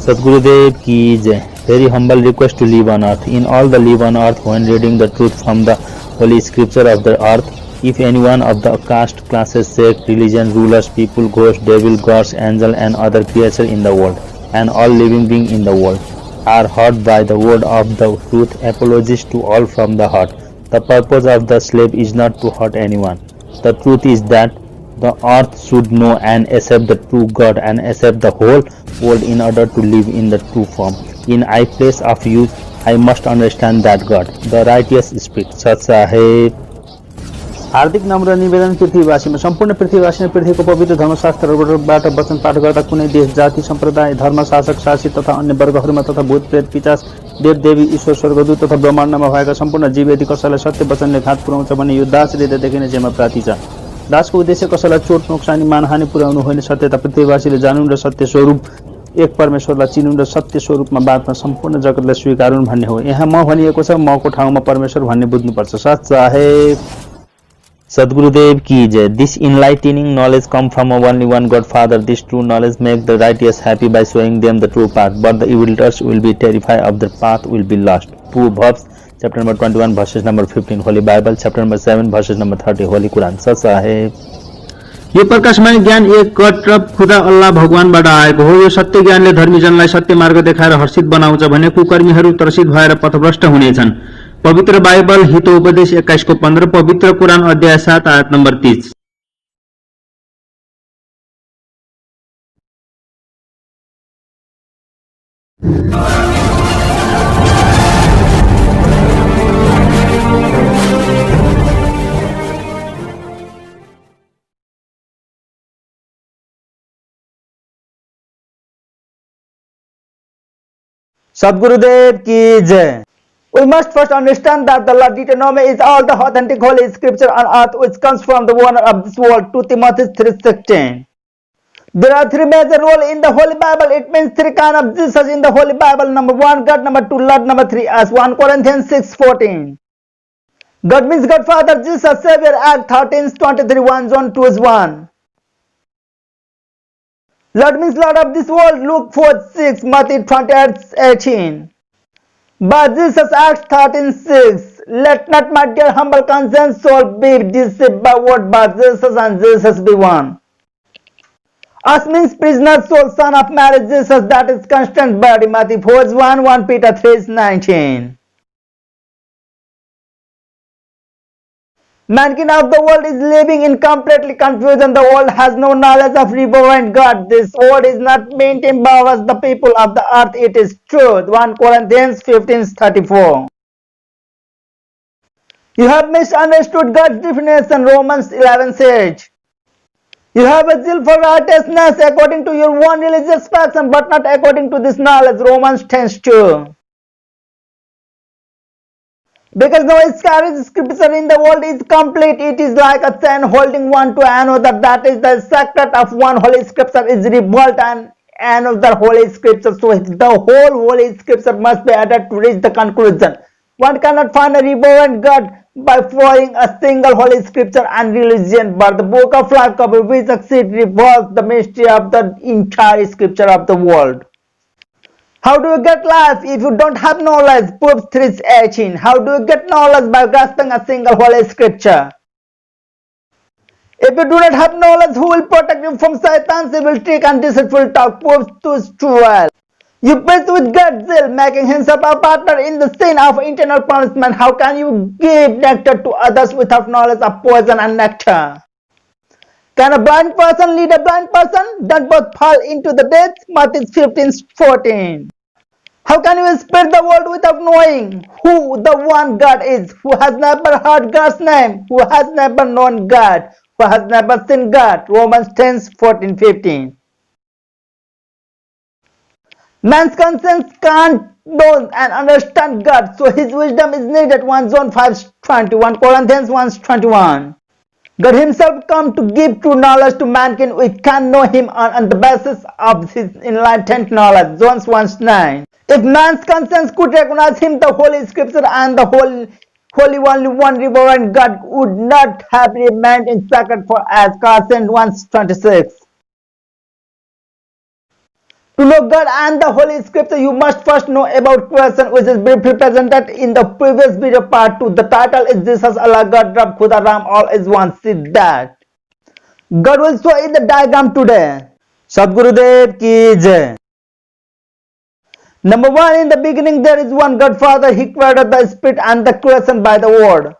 Sadgurudev ki jai. Very humble request to live on earth. In all the live on earth when reading the truth from the holy scripture of the earth. If anyone of the caste, classes, sect, religion, rulers, people, ghosts, devil, gods, angel and other creatures in the world and all living beings in the world are hurt by the word of the truth, apologies to all from the heart. The purpose of the slave is not to hurt anyone. The truth is that the earth should know and accept the true God and accept the whole world in order to live in the true form. In I place of use, I must understand that God, the righteous speak. सच साहेब हार्दिक नम्र निवेदन पृथ्वीवासीमा सम्पूर्ण पृथ्वीवासी पृथ्वीको पवित्र धर्मशास्त्रबाट वचन पाठ गर्दा कुनै देश जाति सम्प्रदाय धर्म शासक शासित तथा अन्य वर्गहरूमा तथा भूत प्रेत पिचास देव देवी ईश्वर स्वर्गदूत तथा ब्रह्माण्डमा भएका सम्पूर्ण जीव यदि कसैलाई सत्य वचनले घात पुर्याउँछ भने यो दास हृदयदेखि नै जेमा प्राप्ति छ। दासको उद्देश्य कसैलाई चोट नोक्सानी मानहानि पुर्याउनु होइन, सत्यता पृथ्वीवासीले जानुन् र सत्य स्वरूप एक परमेश्वरलाई चिनुन् र सत्य स्वरूपमा बाँच्न सम्पूर्ण जगतलाई स्वीकारुन् भन्ने हो। यहाँ म भनिएको छ, मको ठाउँमा परमेश्वर भन्ने बुझ्नुपर्छ। सच साहेब Sadgurudev ki jai. This enlightening knowledge come from only one God Father. This true knowledge make the righteous happy by showing them the true path, but the evildoers will be terrified of the path will be lost. Proverbs chapter number 21 verses number 15, Holy Bible chapter number 7 verses number 30, Holy Quran. सच साहेब यो प्रकाशमय ज्ञान एक गड र खुदा अल्लाह भगवानबाट आएको हो। यो सत्य ज्ञानले धर्मीजनलाई सत्य मार्ग देखाएर हर्षित बनाउँछ भने कुकर्मीहरू त्रसित भएर पथभ्रष्ट हुनेछन्। पवित्र बाइबल हितोपदेश 21 को 15, पवित्र कुरान अध्याय 7 आयत number 30। Sadgurudev ki jai. We must first understand that the Lord Deuteronomy is all the authentic holy scripture on earth which comes from the owner of this world, 2 Timothy 3:16. There are three major roles in the Holy Bible. It means three kinds of Jesus in the Holy Bible. Number 1, God. Number 2, Lord. Number 3, as 1 Corinthians 6:14. God means God Father, Jesus, Savior, Act 13:23, 1 John 2:1. Lord means Lord of this world, Luke 4:6, Matthew 28:18. But Jesus, Acts 13:6. Let not my dear humble conscience soul be deceived by what but Jesus and Jesus be one. Us means prisoner soul, son of Mary, Jesus, that is constant body, Matthew 4:1, 1 Peter 3:19. Mankind of the world is living in completely confusion. The world has no knowledge of reverent God. This world is not maintained by us, the people of the earth. It is truth. 1 Corinthians 15:34. You have misunderstood God's definition. Romans 11 says, you have a zeal for righteousness according to your own religious faction, but not according to this knowledge. Romans 10:2. Because no scripture in the world is complete, it is like a chain holding one to another. That is the secret of one holy scripture is revealed and another holy scripture. So the whole holy scripture must be added to reach the conclusion. One cannot find a reverent God by following a single holy scripture and religion, but the book of life which succeeds reveals the mystery of the entire scripture of the world. How do you get life if you don't have knowledge? Proverbs 3:18. How do you get knowledge? By grasping a single holy scripture. If you do not have knowledge, who will protect you from Satan's evil trick and deceitful talk? Proverbs 2:12. You preach with God's zeal, making himself a partner in the sin of eternal punishment. How can you give nectar to others without knowledge of poison and nectar? Can a blind person lead a blind person? Don't both fall into the death? Matthew 15:14. How can you spread the world without knowing who the one God is? Who has never heard God's name? Who has never known God? Who has never seen God? Romans 10:14-15. Man's conscience can't know and understand God, so his wisdom is needed. 1 John 5:20, 1 Corinthians 1:21. God himself come to give true knowledge to mankind. We can know him on the basis of his enlightened knowledge. John 1:9. If man's conscience could recognize him, the Holy Scripture and the Holy only one reverend God would not have remained in secret for as Colossians 1:26. To know God and the Holy Scripture, you must first know about creation, which is briefly presented in the previous video part 2. The title is Jesus, Allah, God, Rab, Khuda, Ram, all is one. See that. God will show in the diagram today. Sadgurudev ki jai. Number 1, in the beginning there is one God Father. He created the spirit and the creation by the word.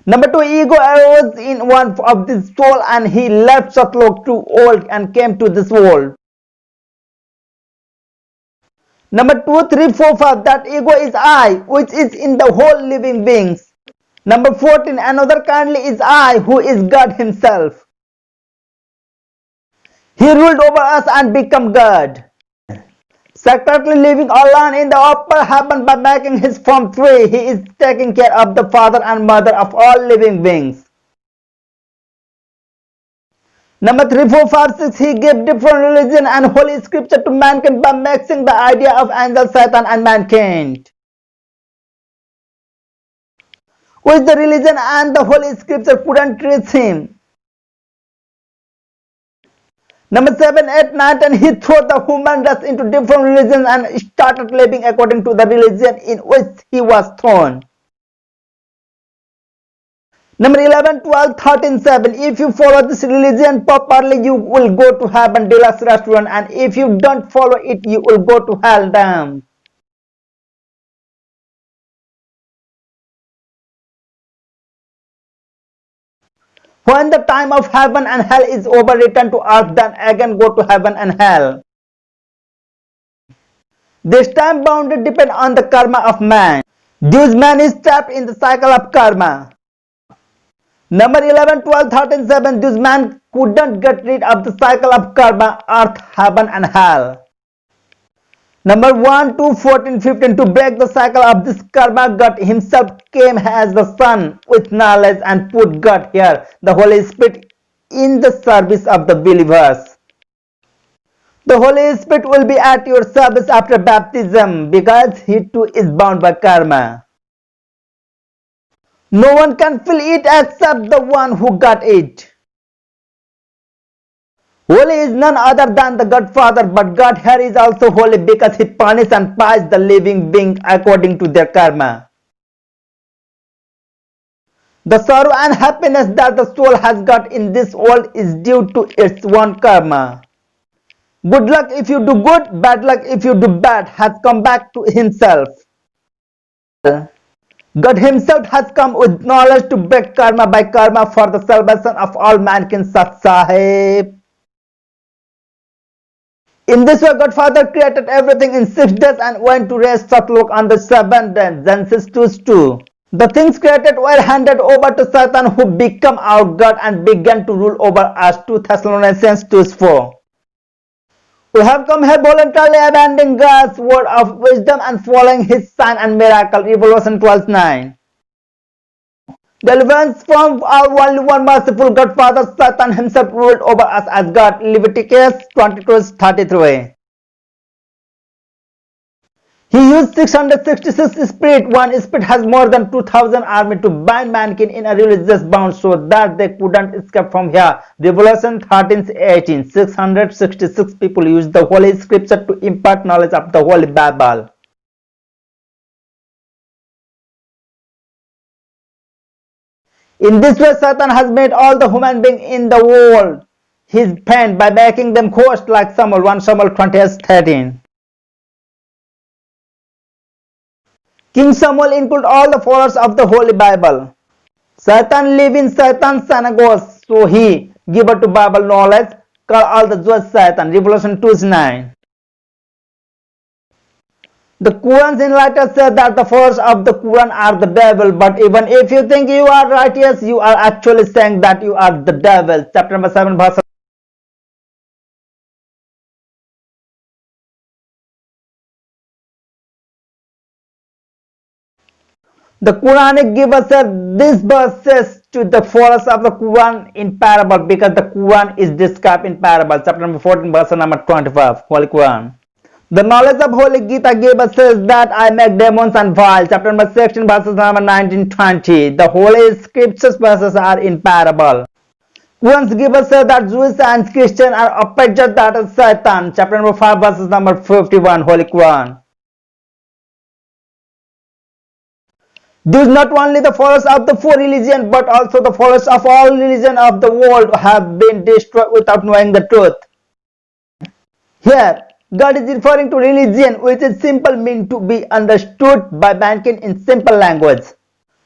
Number 2, ego arose in one of this soul and he left Satlok to old and came to this world. Number 2, 3, 4, 5, that ego is I, which is in the whole living beings. Number 14, another kindly is I, who is God himself. He ruled over us and became God. Secretly living alone in the upper heaven by making his form free, he is taking care of the father and mother of all living beings. Number 3, 4, 5, 6, he gave different religion and holy scripture to mankind by mixing the idea of angel, Satan and mankind. Which the religion and the holy scripture couldn't reach him. Number 7, 8, 9, 10, he threw the human race into different religions and started living according to the religion in which he was thrown. Number 11, 12, 13, 7, if you follow this religion properly, you will go to heaven, deluxe restaurant, and if you don't follow it, you will go to hell, damn. When the time of heaven and hell is over, return to earth, then again go to heaven and hell. This time boundary depend on the karma of man. This man is trapped in the cycle of karma. Number 11, 12, 13, 7, this man couldn't get rid of the cycle of karma, earth, heaven and hell. Number 1, 2, 14, 15, to break the cycle of this karma, God himself came as the Son with knowledge and put God here, the Holy Spirit, in the service of the believers. The Holy Spirit will be at your service after baptism because he too is bound by karma. No one can feel it except the one who got it. Holy is none other than the God Father, but God here is also holy because he punishes and pies the living being according to their karma. The sorrow and happiness that the soul has got in this world is due to its own karma. Good luck if you do good, bad luck if you do bad has come back to himself. God himself has come with knowledge to break karma by karma for the salvation of all mankind, Sat Sahib. In this way, God Father created everything in 6 days and went to rest Satlok on the 7th day, Genesis 2:2. The things created were handed over to Satan, who became our God and began to rule over us, 2 Thessalonians 2:4. We have come here voluntarily abandoning God's word of wisdom and following his sign and miracle, Revelation 12:9. Deliverance from our only one merciful God Father, Satan himself ruled over us as God, Leviticus 22:33. He used 666 spirits. One spirit has more than 2,000 army to bind mankind in a religious bound so that they couldn't escape from here. Revelation 13:18. 666 people used the Holy Scripture to impart knowledge of the Holy Bible. In this way, Satan has made all the human beings in the world his friend by making them cursed like Samuel, 1 Samuel 20:13. King Samuel included all the followers of the Holy Bible. Satan lived in Satan's synagogue, so he gave to Bible knowledge, called all the Jews Satan, Revelation 2:9. The Quran's enlighteners say that the followers of the Quran are the devil, but even if you think you are righteous, you are actually saying that you are the devil. Chapter number 7, verse. The Quranic giver said this verse says to the followers of the Quran in parable because the Quran is described in parable. Chapter number 14, verse number 25, Holy Quran. The knowledge of Holy Gita gave us says that I make demons and vials. Chapter number 16, verses number 19-20. The Holy Scriptures verses are in parable. Once give us that Jews and Christian are opposite, that is Satan. Chapter number 5 verses number 51, Holy Quran. These not only the followers of the four religions, but also the followers of all religions of the world have been destroyed without knowing the truth. Here, God is referring to religion, which is simple, mean to be understood by mankind in simple language.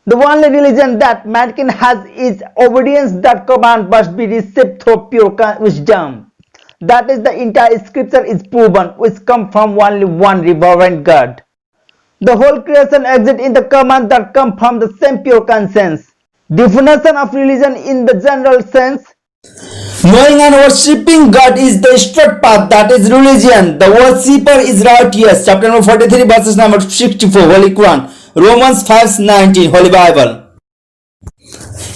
The only religion that mankind has is obedience. That command must be received through pure wisdom. That is, the entire scripture is proven, which come from only one reverend God. The whole creation exists in the command that come from the same pure conscience. Definition of religion in the general sense: knowing and worshipping God is the straight path, that is religion. The worshipper is righteous. Chapter number 43 verses number 64, Holy Quran. Romans 5:19, Holy Bible.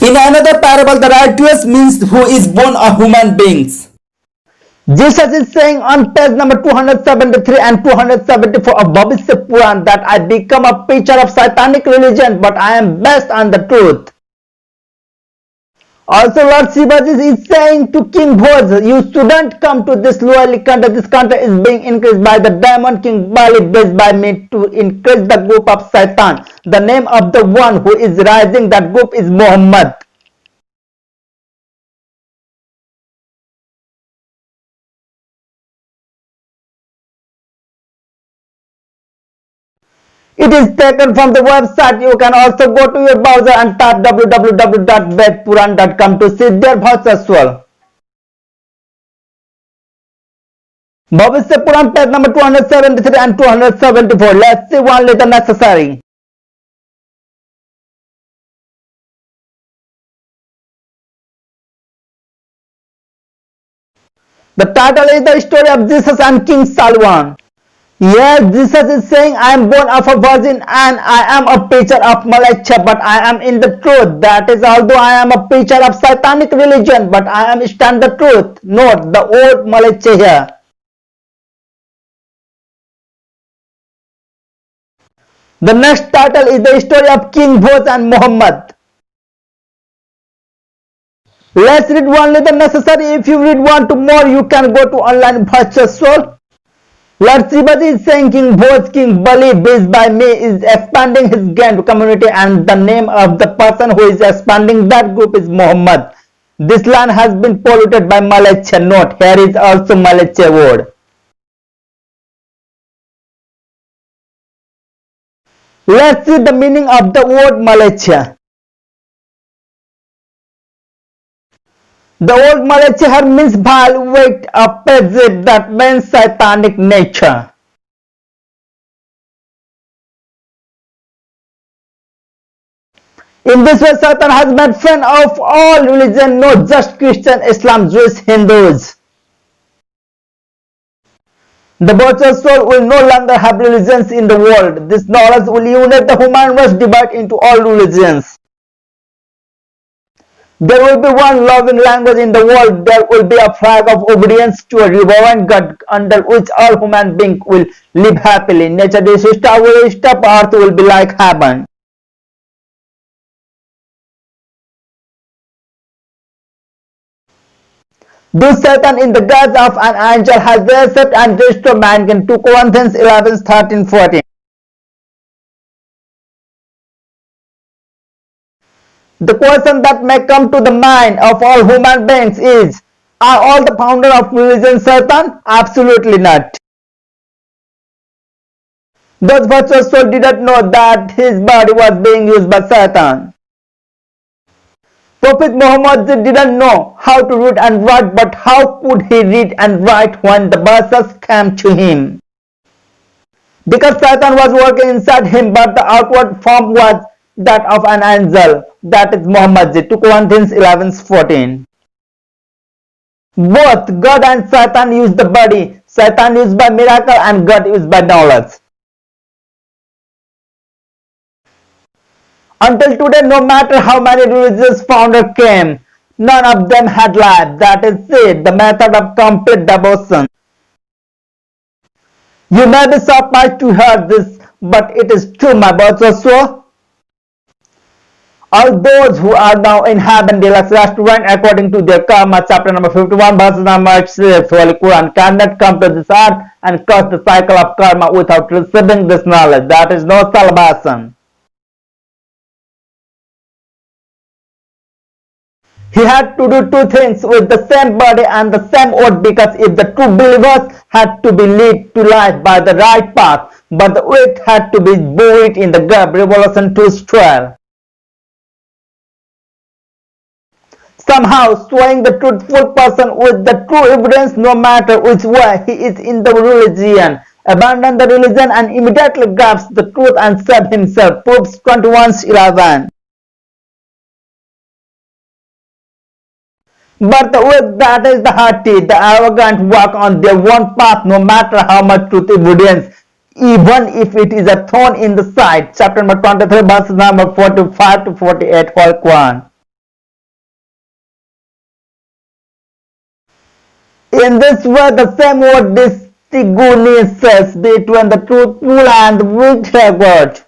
In another parable, the righteous means who is born a human beings. Jesus is saying on page number 273 and 274 of Bhavishya Puran that I become a preacher of satanic religion, but I am based on the truth. Also, Lord Shivaji is saying to King Bhoj, you shouldn't come to this lowly country. This country is being increased by the demon King Bali, blessed by me to increase the group of Satan. The name of the one who is rising that group is Muhammad. It is taken from the website. You can also go to your browser and type www.vedpuran.com to see their verse as well. Bhavishya Puran, page number 273 and 274. Let's see only the necessary. The title is the story of Jesus and King Salwan. Yes, Jesus is saying, I am born of a virgin and I am a preacher of Malaysia, but I am in the truth. That is, although I am a preacher of satanic religion, but I am stand the truth. Note the old Malaysia here. The next title is the story of King Bhoj and Muhammad. Let's read only the necessary. If you read one to more, you can go to online virtual soul. Lord Shivaji is saying King Bhoj, King Bali, blessed by me, is expanding his grand community, and the name of the person who is expanding that group is Muhammad. This land has been polluted by Malaysia. Note, here is also Malaysia word. Let's see the meaning of the word Malaysia. The old Malaysia here means vile, wicked, opposite, that means satanic nature. In this way, Satan has made friend of all religion, not just Christian, Islam, Jewish, Hindus. The virtual soul will no longer have religions in the world. This knowledge will unite the human race, divide into all religions. There will be one loving language in the world. There will be a flag of obedience to a reverend God under which all human beings will live happily. Nature disaster will stop, earth will be like heaven. This Satan in the guise of an angel has deceived and destroyed mankind. 2 Corinthians 11:13-14. The question that may come to the mind of all human beings is, are all the founders of religion Satan? Absolutely not. Those virtuous souls didn't know that his body was being used by Satan. Prophet Muhammad didn't know how to read and write, but how could he read and write when the verses came to him? Because Satan was working inside him, but the outward form was that of an angel, that is Muhammad. 2 Corinthians 11:14. Both God and Satan use the body. Satan used by miracle and God used by knowledge. Until today, no matter how many religious founders came, none of them had life. That is it, the method of complete devotion. You may be surprised to hear this, but it is true, my brothers. So, All those who are now in heaven deluxe restaurant according to their karma, chapter number 51, verse number 6, Holy Quran, cannot come to this earth and cross the cycle of karma without receiving this knowledge. That is no salvation. He had to do two things with the same body and the same word, because if the true believers had to be led to life by the right path, but the wicked had to be buried in the grave. Revelation 2:12. Somehow showing the truthful person with the true evidence, no matter which way he is in the religion, abandon the religion and immediately grasp the truth and save himself. Proverbs 21:11. But the wicked, that is the haughty, the arrogant, walk on their own path, no matter how much truth evidence, even if it is a thorn in the side. Chapter number 23, verse number 45 to 48, Holy Quran. In this way, the same word distinguishes between the truthful and the wicked.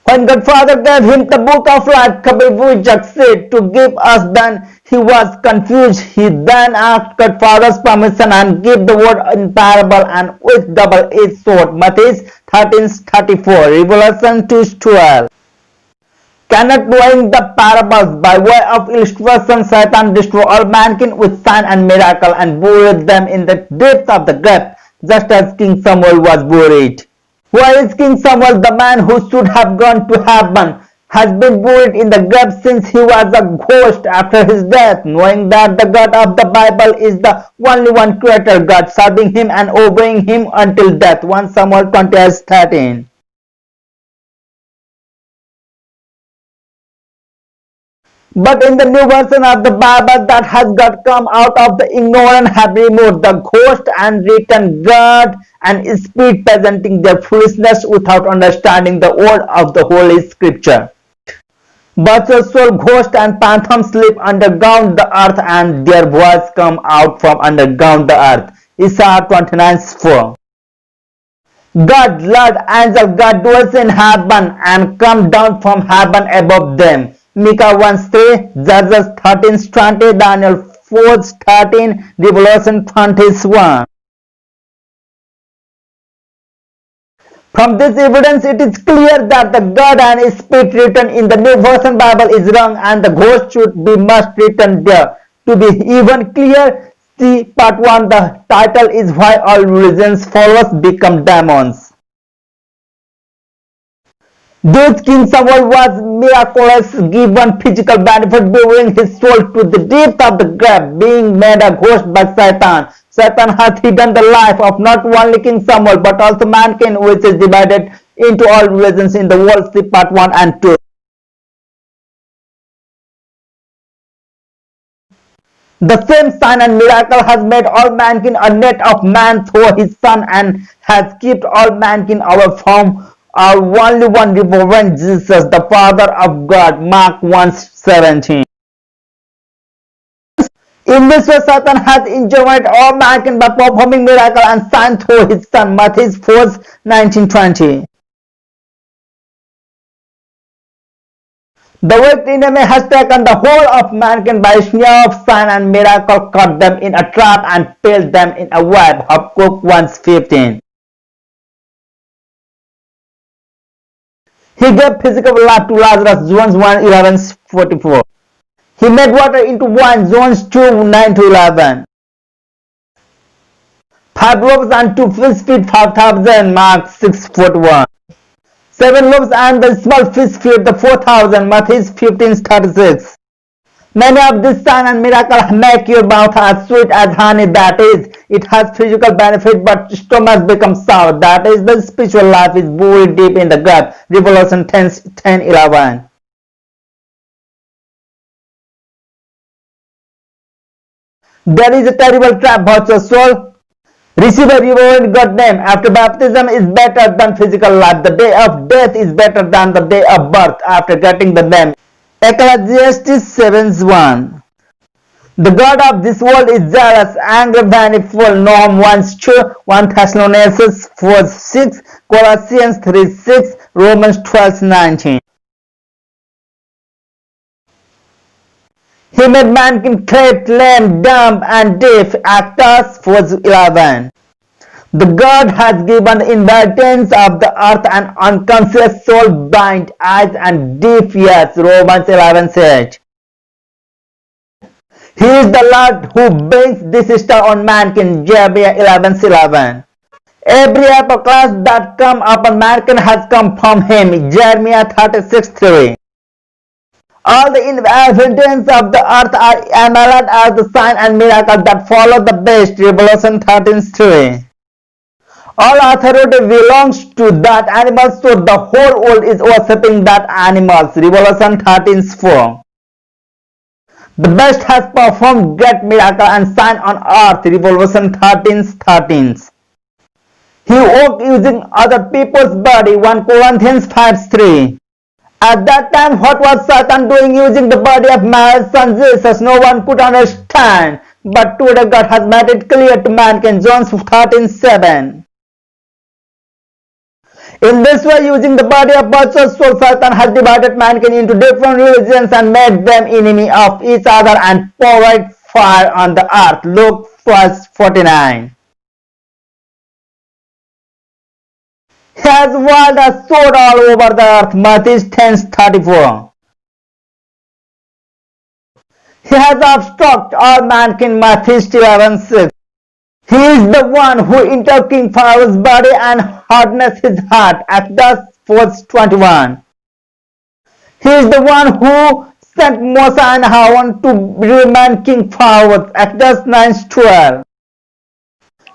When Godfather gave him the book of life, Kabir Bujak said to give us, then he was confused. He then asked Godfather's permission and gave the word in parable and with double-edged sword. Matthew 13:34, Revelation 2:12. Cannot knowing the parables by way of illustration, Satan destroyed all mankind with sign and miracle and buried them in the depths of the grave, just as King Samuel was buried. Why is King Samuel, the man who should have gone to heaven, has been buried in the grave since he was a ghost after his death, knowing that the God of the Bible is the only one creator God, serving him and obeying him until death. 1 Samuel 20:13. But in the new version of the Bible that has got come out of the ignorant have removed the ghost and written God and Spirit, presenting their foolishness without understanding the word of the Holy Scripture. But your soul, ghost and phantom sleep underground the earth, and their voice come out from underground the earth. Isaiah 29:4. God, Lord, angel, God dwells in heaven and come down from heaven above them. Micah 1:3, Judges 13:20, Daniel 4:13, Revelation 21. From this evidence, it is clear that the God and Spirit written in the New Version Bible is wrong, and the ghost should be must written there. To be even clear, see part 1. The title is Why All Religions Followers Become Demons. This King Samuel was miraculously given physical benefit, burying his soul to the depth of the grave, being made a ghost by Satan. Satan hath hidden the life of not only King Samuel but also mankind, which is divided into all religions in the world. See part 1 and 2. The same sign and miracle has made all mankind a net of man through his Son, and has kept all mankind away from our only one reverend Jesus, the Father of God. Mark 1:17. In this way, Satan has enjoyed all mankind by performing miracle and sign through his Son. Matthew 4:19-20. The wicked enemy has taken the whole of mankind by snare of sign and miracle, caught them in a trap and failed them in a web. Habakkuk 1:15. He gave physical life to Lazarus, John 1:11-44. He made water into wine, John 2:9-11. 5 loaves and 2 fish feed 5,000, Mark 6:41. 7 loaves and the small fish feed the 4,000, Matthew 15:36. Many of these signs and miracles make your mouth as sweet as honey, that is, it has physical benefit but stomach becomes sour, that is, the spiritual life is buried deep in the grave. Revelation 10:11. There is a terrible trap, but your soul receive a reward in God's name. After baptism is better than physical life. The day of death is better than the day of birth after getting the name. Ecclesiastes 7:1. The God of this world is jealous, angry, vengeful. Nahum 1:2, 1 Thessalonians 4:6, Colossians 3:6, Romans 12:19. He made mankind cleft, lame, dumb, and deaf. Acts 4:11. The God has given the inhabitants of the earth an unconscious soul, blind eyes, and deaf ears. Romans 11 said. He is the Lord who brings disaster on mankind. Jeremiah 11:11. Every apocalypse that come upon mankind has come from him. Jeremiah 36:3. All the inhabitants of the earth are enamored as the sign and miracle that follow the beast. Revelation 13:3. All authority belongs to that animal, so the whole world is worshipping that animal. Revelation 13:4. The beast has performed great miracle and sign on earth. Revelation 13:13. He walked using other people's body. 1 Corinthians 5:3. At that time, what was Satan doing using the body of Mary's son Jesus? No one could understand. But today God has made it clear to mankind. John 13:7. In this way, using the body of virtuous soul, Satan has divided mankind into different religions and made them enemy of each other and poured fire on the earth. Luke 12:49. He has wild a sword all over the earth. Matthew 10:34. He has obstructed all mankind. Matthew 11:6. He is the one who entered King Pharaoh's body and hardness his heart. Exodus 4:21. He is the one who sent Moses and Aaron to remind King Pharaoh. Exodus 9:12.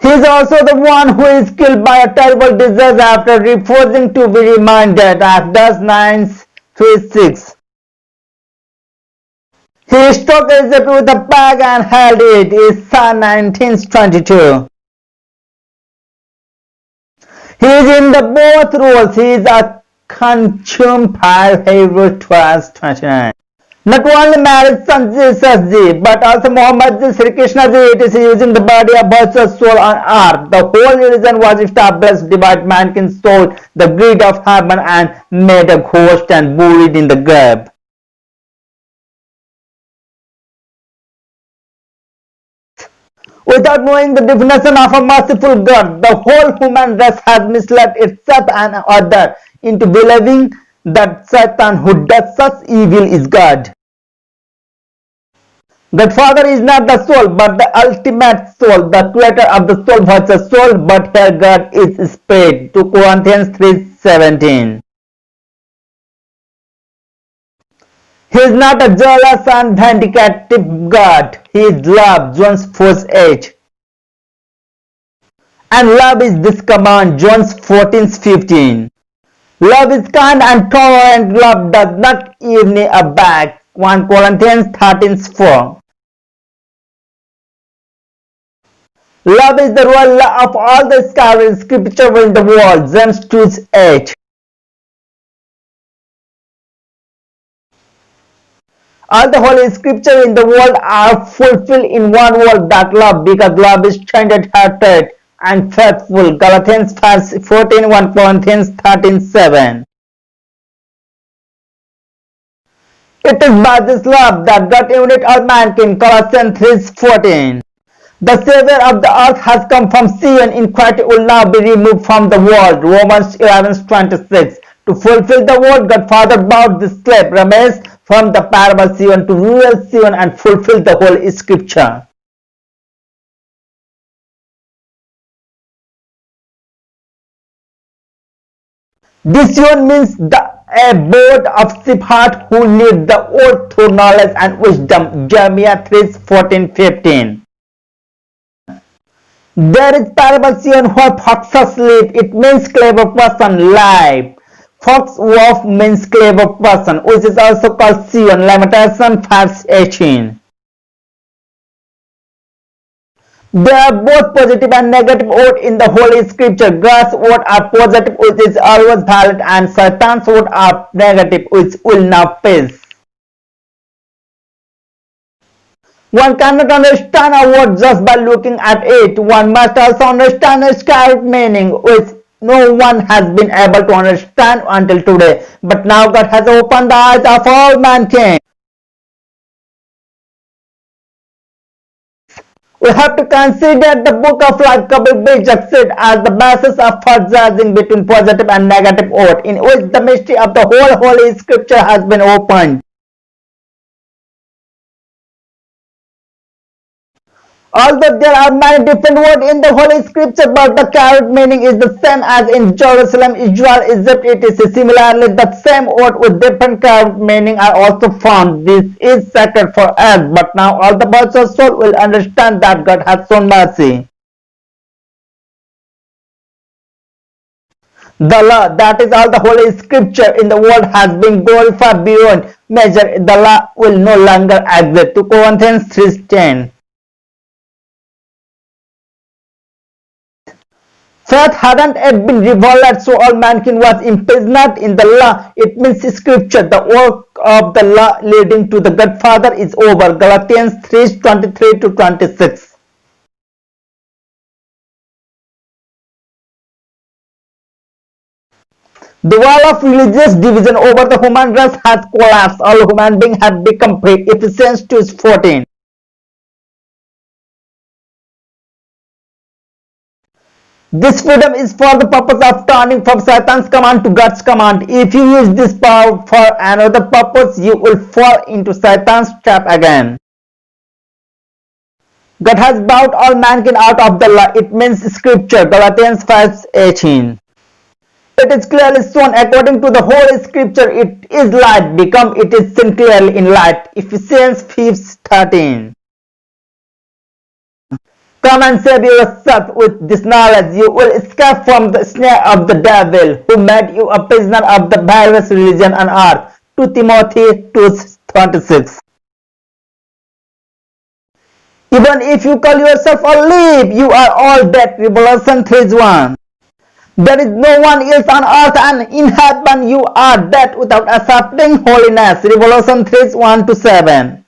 He is also the one who is killed by a terrible disease after refusing to be reminded. Exodus 9:3-6. He struck Egypt with a bag and held it. Isaiah 19:22. He is in the both roles. He is a consumed fire. Hebrews 12:29. Not only Mary's son Jesus Ji, but also Muhammad Ji, Sri Krishna Ji, it is using the body of virtuous soul on earth. The whole religion was established, divide mankind's soul, the greed of heaven, and made a ghost and buried in the grave. Without knowing the definition of a merciful God, the whole human race has misled itself and others into believing that Satan who does such evil is God. God Father is not the soul, but the ultimate soul, the creator of the soul versus soul, but here God is spirit. 2 Corinthians 3:17. He is not a jealous and vindicative God. He is love. John 4:8. And love is this command. John 14:15. Love is kind and tolerant. Love does not envy a back. 1 Corinthians 13:4. Love is the real law of all the scripture in the world. James 2:8. All the holy scripture in the world are fulfilled in one word, that love, because love is tender-hearted and faithful. Galatians 5:14, 1 Corinthians 13:7. It is by this love that God united all mankind. Colossians 3:14. The Savior of the earth has come from Zion. Iniquity will now be removed from the world. Romans 11:26. To fulfill the word, God Father brought the slave Ramesh from the parable Zion to rural Zion and fulfill the whole scripture. This Zion means the abode of Shepherds who lead the world through knowledge and wisdom. Jeremiah 3:14-15. There is parable Zion where foxes live. It means clever person, life. Foxwolf means clever person, which is also called Zion. Lamentation 5:18. There are both positive and negative words in the Holy Scripture. God's words are positive, which is always valid, and Satan's words are negative, which will not pass. One cannot understand a word just by looking at it. One must also understand its correct meaning, which no one has been able to understand until today. But now God has opened the eyes of all mankind. We have to consider the Book of Life Kabir Bey said as the basis of for judging between positive and negative oath, in which the mystery of the whole Holy Scripture has been opened. Although there are many different words in the Holy Scripture, but the carried meaning is the same as in Jerusalem, Israel, Egypt. It is similarly the same word with different carried meaning are also found. This is sacred for us, but now all the virtuous soul will understand that God has shown mercy. The law, that is all the Holy Scripture in the world, has been glorified beyond measure. The law will no longer exist. 2 Corinthians 3:10. Faith hadn't yet been revealed, so all mankind was imprisoned in the law. It means Scripture. The work of the law leading to the Godfather is over. Galatians 3:23-26. The wall of religious division over the human race has collapsed. All human beings have become free. Ephesians 2:14. This freedom is for the purpose of turning from Satan's command to God's command. If you use this power for another purpose, you will fall into Satan's trap again. God has brought all mankind out of the law. It means Scripture. Galatians 5:18. It is clearly shown according to the Holy Scripture. It is light, become it is seen clearly in light. Ephesians 5:13. Come and save yourself with this knowledge. You will escape from the snare of the devil, who made you a prisoner of the various religion on earth. 2 Timothy 2:26. Even if you call yourself alive, you are all dead. Revelation 3:1. There is no one else on earth and in heaven. You are dead without accepting holiness. Revelation 3:1-7.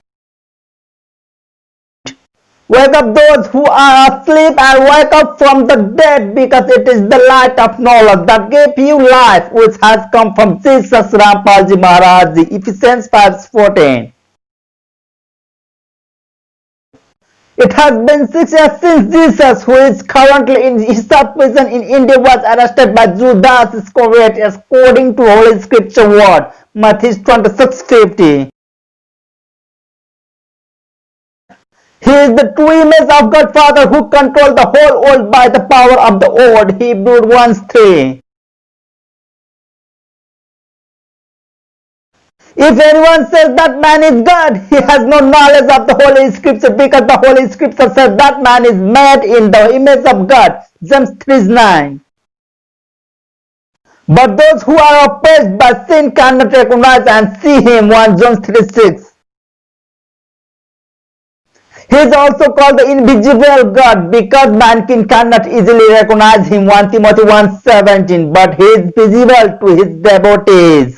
Wake up those who are asleep and wake up from the dead, because it is the light of knowledge that gave you life, which has come from Jesus Rampalji Maharaj. Ephesians 5:14. It has been 6 years since Jesus, who is currently in his prison in India, was arrested by Judas Iscariot according to Holy Scripture word, Matthew 26:50. He is the true image of God Father, who controlled the whole world by the power of the word. Hebrews 1:3. If anyone says that man is God, he has no knowledge of the Holy Scripture, because the Holy Scripture says that man is made in the image of God. James 3:9. But those who are oppressed by sin cannot recognize and see him. 1 John 3:6. He is also called the invisible God, because mankind cannot easily recognize him. 1 Timothy 1:17. But he is visible to his devotees.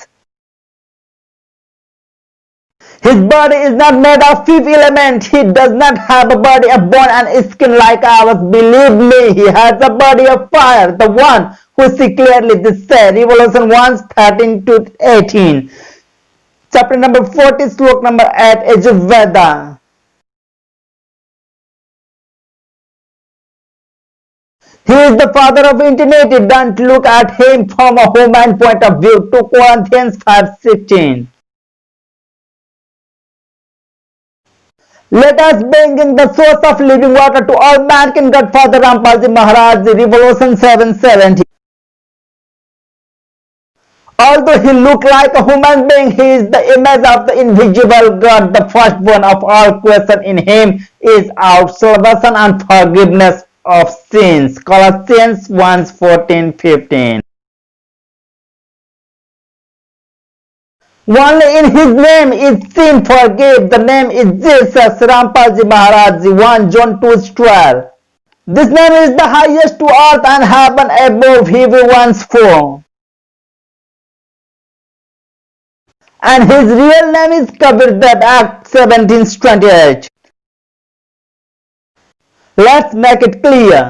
His body is not made of fifth element. He does not have a body of bone and skin like ours. Believe me, he has a body of fire, the one who see clearly this said. Revelation 1:13-18. Chapter number 40, slok number 8, Yajurveda. He is the Father of eternity. Don't look at him from a human point of view. 2 Corinthians 5:16. Let us bring in the source of living water to all mankind, God Father Rampalji Maharaj. Revelation 7:70. Although he looked like a human being, he is the image of the invisible God, the firstborn of all creation. In him is our salvation and forgiveness of sins. Colossians 1:14-15. Only in his name is sin forgiven. The name is Jesus Rampalji Maharaj. 1 John 2:12. This name is the highest to earth and heaven above Hebrews 4. And his real name is Kabir Dev, Acts 17:28. Let's make it clear.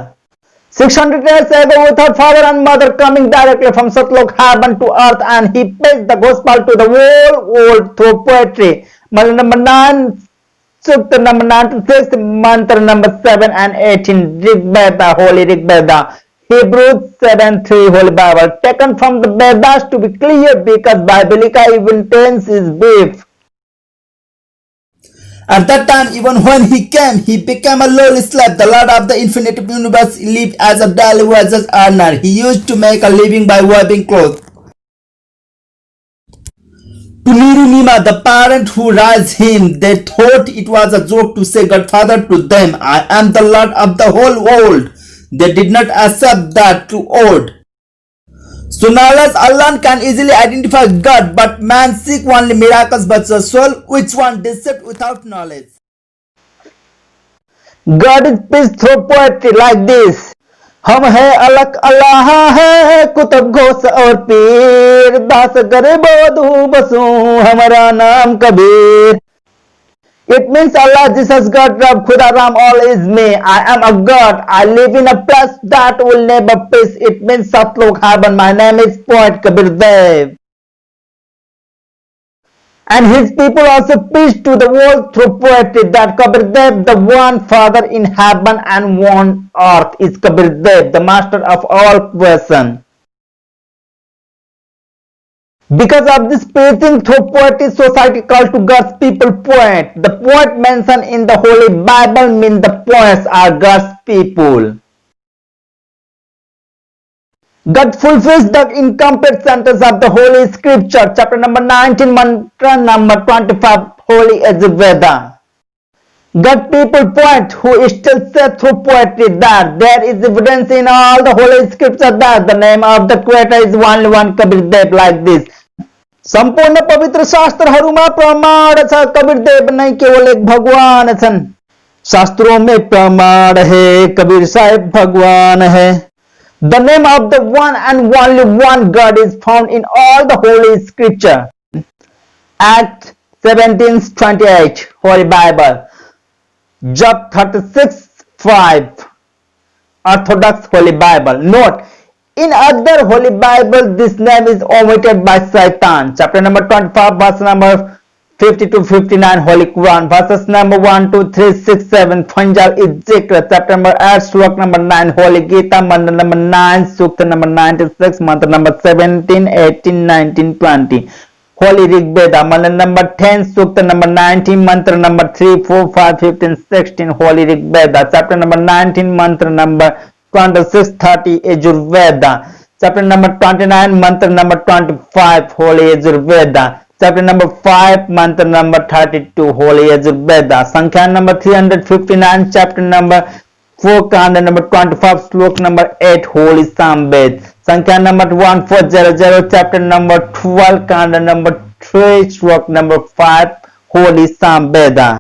600 years ago, without father and mother, coming directly from Satlok heaven to earth, and he preached the gospel to the whole world through poetry. Mala number 9, Sukta number 96, mantra number 7 and 18, Rig Veda, Holy Rig Veda. Hebrews 7:3 Holy Bible, taken from the Vedas to be clear because biblical evidence is brief. At that time, even when he came, he became a lowly slave. The Lord of the infinite universe lived as a daily wages earner. He used to make a living by weaving clothes. To Nirunima, the parent who raised him, they thought it was a joke to say Godfather to them. I am the Lord of the whole world. They did not accept that true oath. So knowledge alone can easily identify God, but man seek only miracles but the soul, which one deceived without knowledge. God is peace through poetry like this. हम है अलग अल्लाह है कुतुब घोष और पीर दास करे बोधू बसू हमारा नाम Kabir. It means Allah, Jesus, God, Rab, Khuda, Ram, all is me. I am a God. I live in a place that will never peace. It means Satlok Heaven. My name is Poet Kabir Dev. And his people also preach to the world through poetry that Kabir Dev, the one Father in heaven and one earth, is Kabir Dev, the master of all creation. Because of this preaching through poetry, society called to God's people poet. The poet mentioned in the Holy Bible means the poets are God's people. God fulfills the incomplete sentence of the Holy Scripture, chapter number 19, mantra number 25, Holy Yajurveda. God people poet who still say through poetry that there is evidence in all the Holy Scripture that the name of the Creator is only one, Kabir Dev, like this. संपूर्ण पवित्र शास्त्रहरूमा प्रमाण छ कबीर देव नै केवल एक भगवान छन्. शास्त्रों में प्रमाण है कबीर साहिब भगवान है. The name of the one and only one God is found in all the Holy Scripture. Acts 17:28 Holy Bible. Job 36:5 Orthodox Holy Bible. Note, in other Holy Bible, this name is omitted by Satan. Chapter number 25, verse number 50 to 59, Holy Quran. Verses number 1, 2, 3, 6, 7, Panjal Ezekiel. Chapter number 8, Slok number 9, Holy Gita. Mantra number 9, Sukta number 96, Mantra number 17, 18, 19, 20. Holy Rig Veda. Mantra number 10, Sukta number 19, Mantra number 3, 4, 5, 15, 16, Holy Rig Veda. Chapter number 19, Mantra number 26, 30, Yajurveda. Chapter number 29, Mantra number 25, Holy Yajurveda. Chapter number 5, Mantra number 32, Holy Yajurveda. Sankhya number 359, chapter number 4, Kanda number 25, Slok number 8, Holy Samved. Sankhya number 1400, chapter number 12, Kanda number 3, Slok number 5, Holy Samveda.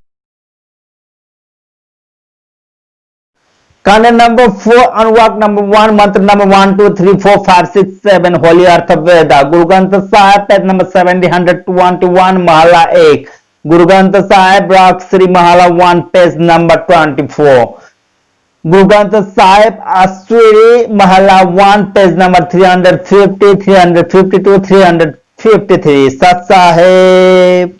Kanda number 4, Anuvak number 1, Mantra number 1, 2, 3, 4, 5, 6, 7, Holy Artha Veda. Guru Granth Sahib, page number 7021, Mahala 1. Guru Granth Sahib, Rak Sri Mahala 1, page number 24. Guru Granth Sahib, Aswiri Mahala 1, page number 350, 352, 353. Sat Sahib.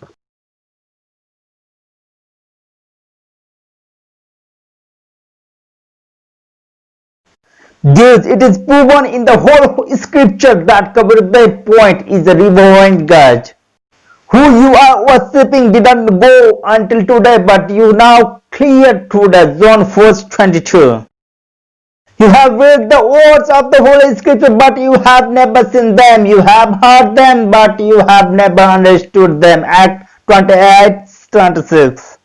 Yes, it is proven in the whole scripture that Kabir Dev point is a reverend God. Who you are worshipping didn't go until today, but you now clear through the John 4:22. You have read the words of the Holy Scripture, but you have never seen them. You have heard them, but you have never understood them. Act 28:26.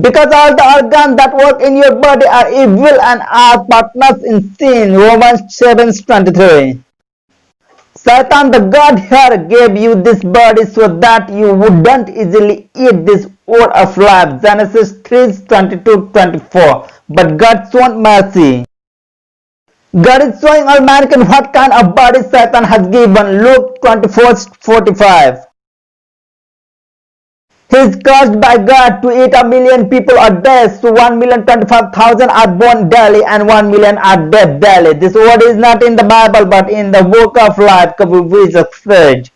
Because all the organs that work in your body are evil and are partners in sin. Romans 7:23. Satan, the God here, gave you this body so that you wouldn't easily eat this word of life. Genesis 3:22-24. But God showed mercy. God is showing all mankind what kind of body Satan has given. Luke 24:45. He is cursed by God to eat 1 million people a day, so 1,025,000 are born daily and 1 million are dead daily. This word is not in the Bible but in the book of life, Kabir Jesus said.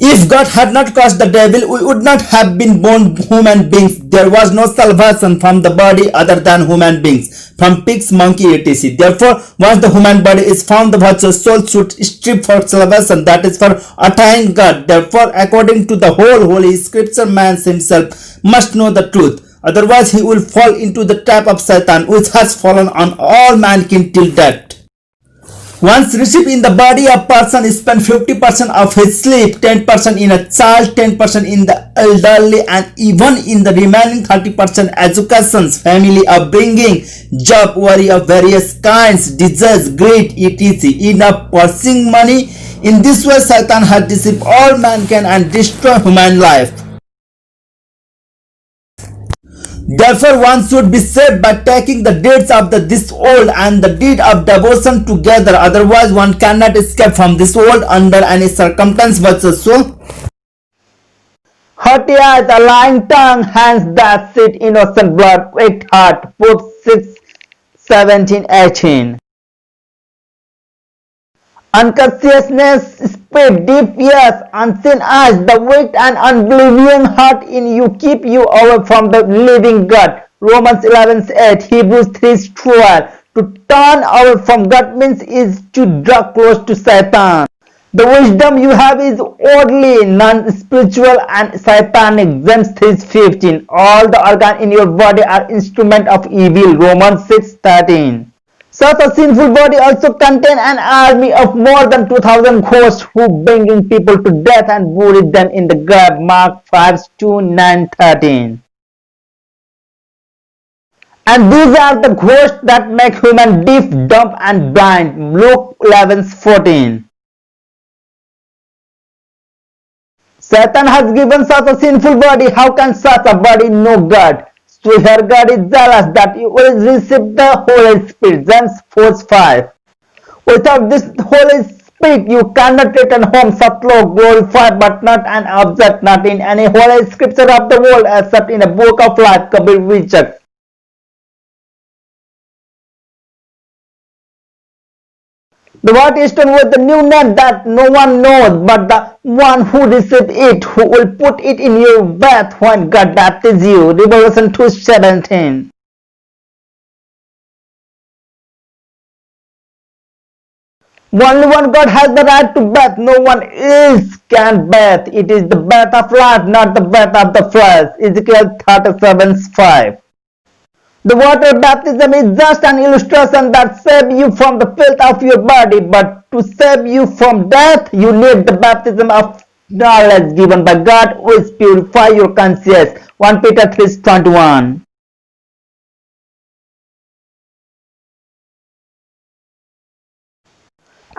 If God had not caused the devil, we would not have been born human beings. There was no salvation from the body other than human beings, from pigs, monkey, etc. Therefore, once the human body is found, the soul should strive for salvation, that is for attaining God. Therefore, according to the whole Holy Scripture, man himself must know the truth. Otherwise, he will fall into the trap of Satan, which has fallen on all mankind till death. Once received in the body, a person spends 50% of his sleep, 10% in a child, 10% in the elderly, and even in the remaining 30% education, family upbringing, job, worry of various kinds, disease, greed, etc. In a pursuing money, in this way Satan has deceived all mankind and destroyed human life. Therefore, one should be saved by taking the deeds of this world and the deed of devotion together. Otherwise, one cannot escape from this world under any circumstance whatsoever. Haughty eyes, a lying tongue, hands that sit innocent blood, wicked heart. Book 6, 17, 18. Unconsciousness, spirit, deep ears, unseen eyes, the wicked and unbelieving heart in you keep you away from the living God. Romans 11:8, Hebrews 3:12. To turn away from God means is to draw close to Satan. The wisdom you have is worldly, non-spiritual and satanic. James 3:15. All the organs in your body are instruments of evil. Romans 6:13. Such a sinful body also contains an army of more than 2,000 ghosts who bringing people to death and buried them in the grave. Mark 5:2, 9, 13. And these are the ghosts that make human deaf, dumb and blind. Luke 11:14. Satan has given such a sinful body. How can such a body know God? So here God is jealous that you will receive the Holy Spirit. James 4:5. Without this Holy Spirit, you cannot return home Satlok, glorified but not an object, not in any holy scripture of the world except in the book of life, Kabir Vichak. The word is done with the new name that no one knows but the one who received it, who will put it in your bath when God baptizes you. Revelation 2:17. Only one God has the right to bath. No one else can bath. It is the bath of life, not the bath of the flesh. Ezekiel 37:5. The water baptism is just an illustration that saves you from the filth of your body, but to save you from death, you need the baptism of knowledge given by God, which purifies your conscience. 1 Peter 3:21.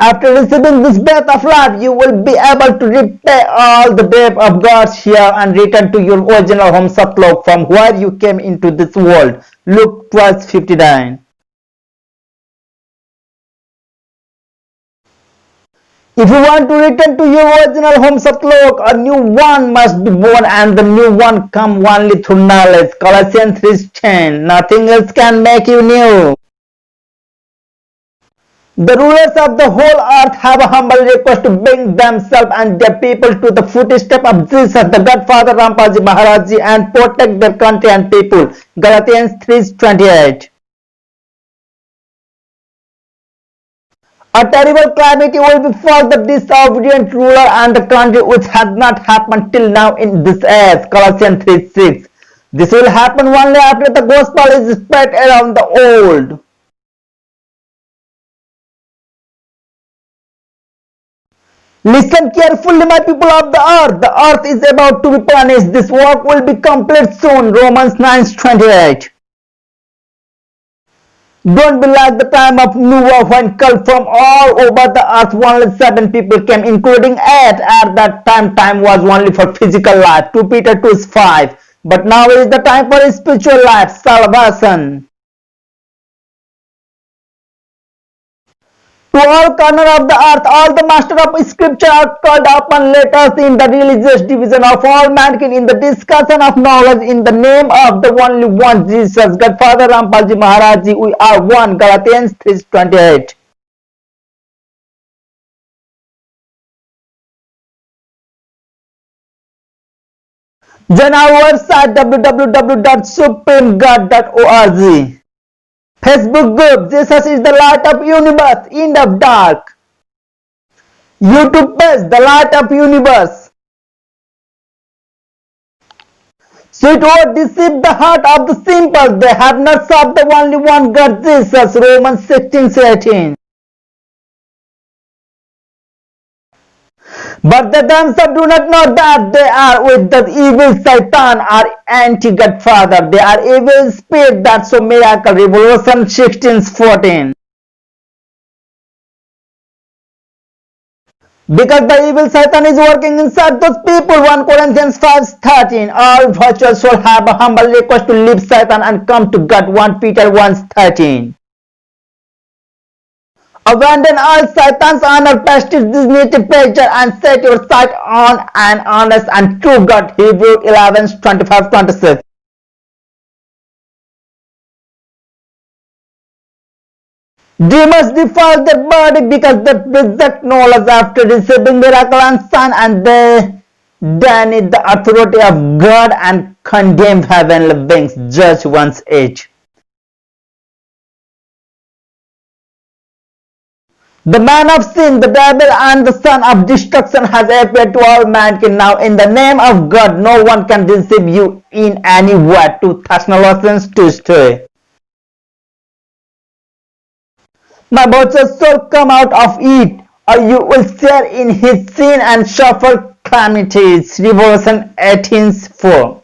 After receiving this bath of life, you will be able to repay all the debt of God's share and return to your original home Satlok, from where you came into this world. Luke 12:59. If you want to return to your original home Satlok, a new one must be born, and the new one comes only through knowledge. Colossians 3:10. Nothing else can make you new. The rulers of the whole earth have a humble request to bring themselves and their people to the footsteps of Jesus, the Godfather Rampaji Maharaji, and protect their country and people. Galatians 3:28. A terrible calamity will befall the disobedient ruler and the country, which has not happened till now in this age. Colossians 3:6. This will happen only after the gospel is spread around the world. Listen carefully, my people of the earth. The earth is about to be punished. This work will be complete soon. Romans 9:28. Don't be like the time of Noah, when called from all over the earth only 7 people came, including 8. At that time was only for physical life. 2 Peter 2:5. But now is the time for spiritual life, salvation. To all corners of the earth, all the masters of scripture are called upon. Let us in the religious division of all mankind, in the discussion of knowledge, in the name of the only one Jesus, Godfather Rampaji Maharaji, we are one. Galatians 3:28. Join our website www.supremegod.org. Facebook group Jesus is the Light of Universe, End of Dark. YouTube page The Light of Universe. Sweet word deceive the heart of the simple. They have not served the only one God, Jesus. Romans 16:18. But they themselves do not know that they are with the evil Satan or anti-God Father. They are evil spirit that so miracle. Revelation 16:14. Because the evil Satan is working inside those people. 1 Corinthians 5:13. All virtuous soul have a humble request to leave Satan and come to God. 1 Peter 1:13. Abandon all Satan's honor, prestige, dignity, pleasure, and set your sight on an honest and true God. Hebrew 11:25-26. Demons defile their body because they reject knowledge after receiving miracle and sign, and they deny the authority of God and condemn heavenly beings. Judge 1:8. The man of sin, the devil, and the son of destruction has appeared to all mankind. Now in the name of God, no one can deceive you in any way. 2 Thessalonians 2:3. My virtuous soul, come out of it, or you will share in his sin and suffer calamities. Revelation 18:4.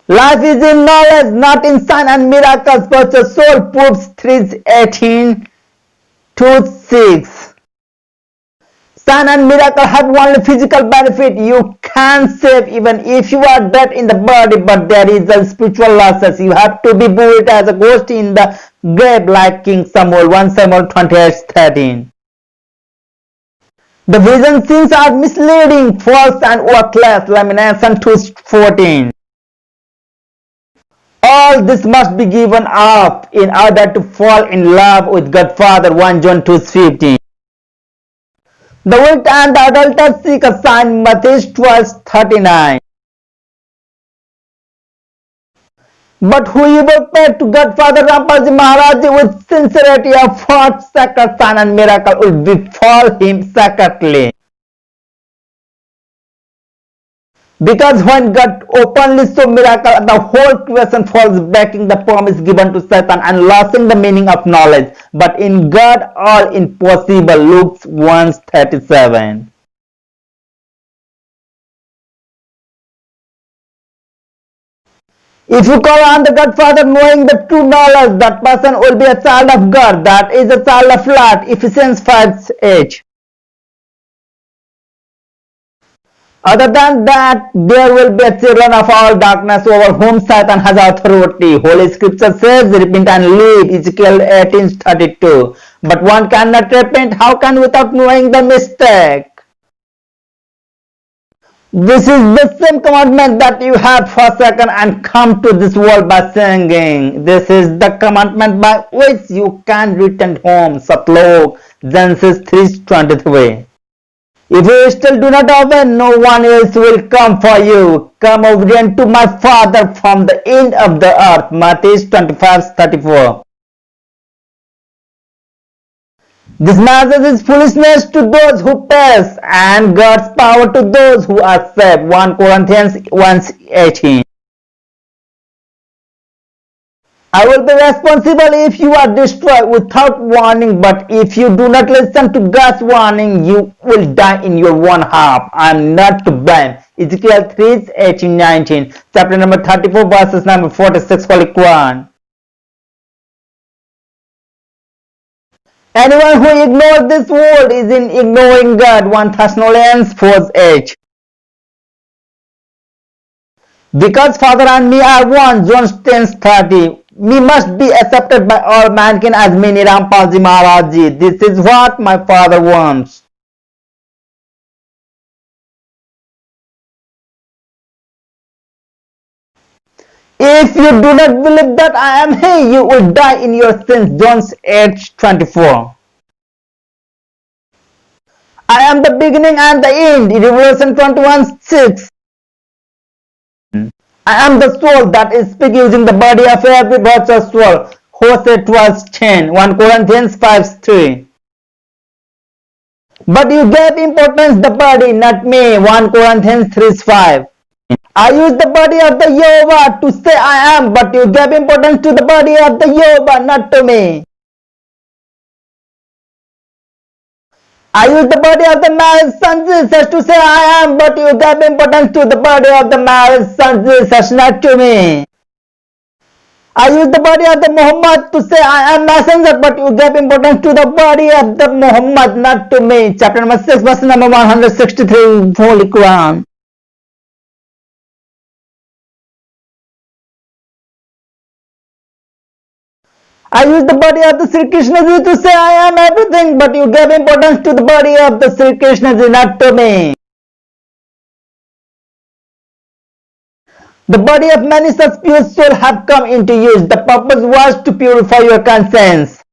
Life is in knowledge, not in sign and miracles. Virtuous soul, Proverbs 3:18-6. Sign and miracle have only physical benefit. You can save even if you are dead in the body, but there is a spiritual losses. You have to be buried as a ghost in the grave like King Samuel. 1 Samuel 28:13. The vision scenes are misleading, false, and worthless. Lamentation 2:14. All this must be given up in order to fall in love with God Father. 1 John 2:15. The wicked and the adulterers seek a sign. Matthew 12:39. But whoever prayed to God Father Rampaji Maharaj with sincerity of heart, sacred sign and miracle will befall him sacredly. Because when God openly saw miracle, the whole creation falls backing the promise given to Satan and losing the meaning of knowledge. But in God, all impossible. Luke 1:37. If you call on the God Father knowing the true knowledge, that person will be a child of God. That is a child of light. Ephesians 5:8. Other than that, there will be a children of all darkness over whom Satan has authority. Holy Scripture says, repent and live. Ezekiel 18:32. But one cannot repent. How can without knowing the mistake? This is the same commandment that you have forsaken and come to this world by singing. This is the commandment by which you can return home. Satlok, Genesis 3:23. If you still do not obey, no one else will come for you. Come obedient to my Father from the end of the earth. Matthew 25:34. This message is foolishness to those who perish and God's power to those who are saved. 1 Corinthians 1:18. I will be responsible if you are destroyed without warning, but if you do not listen to God's warning, you will die in your one half. I am not to blame. Ezekiel 3:18-19, chapter number 34, verses number 46, Holy Quran. Anyone who ignores this word is in ignoring God. 1 Thessalonians 4:8. Because Father and me are one. John 10:30. We must be accepted by all mankind as Mini Rampalji Maharaj Ji. This is what my Father wants. If you do not believe that I am He, you will die in your sins. John 8:24. I am the beginning and the end. Revelation 21:6. I am the soul that is speak using the body of every virtuous soul. Hosea 12:10. 1 Corinthians 5:3. But you gave importance the body, not me. 1 Corinthians 3:5. I use the body of the Jehovah to say I am, but you gave importance to the body of the Jehovah, not to me. I use the body of the married son Jesus to say I am, but you gave importance to the body of the married son Jesus, not to me. I use the body of the Muhammad to say I am messenger, but you gave importance to the body of the Muhammad, not to me. Chapter number 6, verse number 163, Holy Quran. I use the body of the Sri Krishna Ji to say I am everything, but you gave importance to the body of the Sri Krishna Ji, not to me. The body of many such pure souls have come into use. The purpose was to purify your conscience.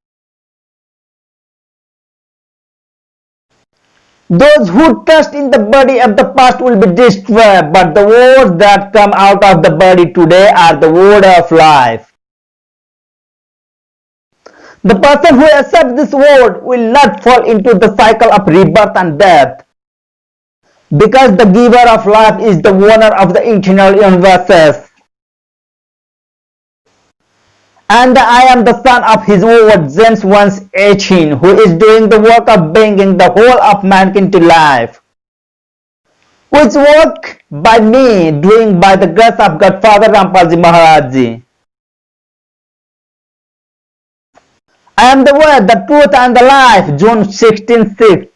Those who trust in the body of the past will be destroyed, but the words that come out of the body today are the word of life. The person who accepts this word will not fall into the cycle of rebirth and death, because the giver of life is the owner of the eternal universes. And I am the son of his word, James 1:18, who is doing the work of bringing the whole of mankind to life, which work by me, doing by the grace of God Father Rampalji Maharaj Ji. I am the word, the truth and the life, John 16:6.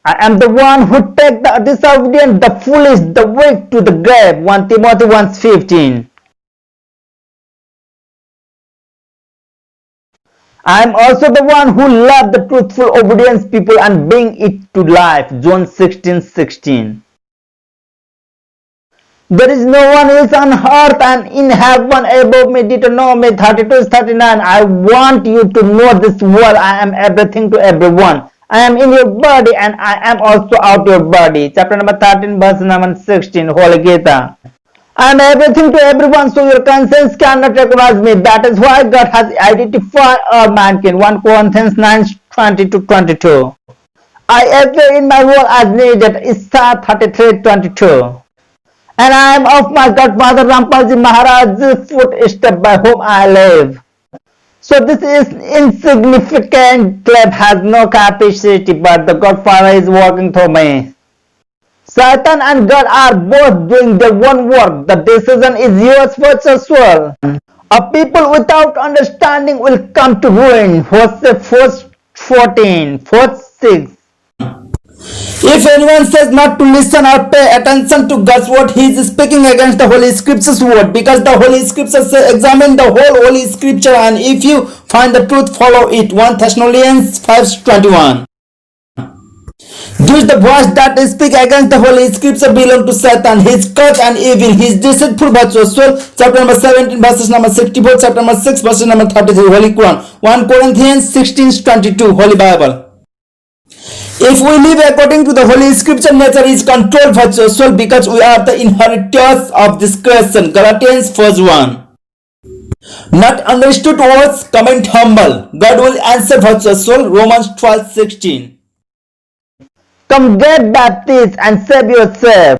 I am the one who take the disobedient, the foolish, the weak to the grave, 1 Timothy 1:15. I am also the one who love the truthful obedience people and bring it to life, John 16:16. There is no one else on earth and in heaven above me, Deuteronomy 32:39. I want you to know this well. I am everything to everyone. I am in your body and I am also out your body. Chapter number 13, verse number 16, Holy Gita. I am everything to everyone, so your conscience cannot recognize me. That is why God has identified all mankind. 1 Corinthians 9:20-22. I appear in my role as needed. Isaiah 33:22. And I am of my godfather Rampalji Maharaj's footstep by whom I live. So this is insignificant claim has no capacity, but the Godfather is working through me. Satan and God are both doing their own work. The decision is yours first as well. A people without understanding will come to ruin. Hosea 4:14, 4:6. If anyone says not to listen or pay attention to God's word, he is speaking against the Holy Scripture's word, because the Holy Scripture says, examine the whole Holy Scripture, and if you find the truth, follow it. 1 Thessalonians 5:21. Thus the voice that speak against the Holy Scripture belong to Satan. He is cursed and evil. He is deceitful but so soul. Chapter number 17, verses number 64. Chapter number 6, verses number 33. Holy Quran. 1 Corinthians 16:22. Holy Bible. If we live according to the Holy Scripture, nature is controlled for your soul, because we are the inheritors of this creation. Galatians 4:1. Not understood words, comment humble. God will answer for your soul. Romans 12:16. Come get baptized and save yourself.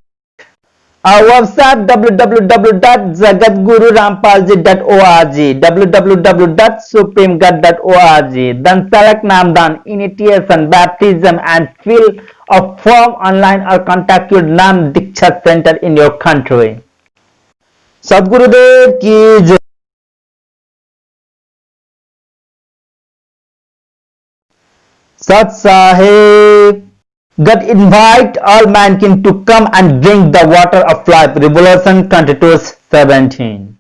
Our website www.jagatgururampalji.org, www.supremegod.org. Then select Namdan, initiation, baptism and fill a form online or contact your Nam Diksha center in your country. Sadgurudev ki jai. Sat Sahib. God invite all mankind to come and drink the water of life. Revelation 22:17.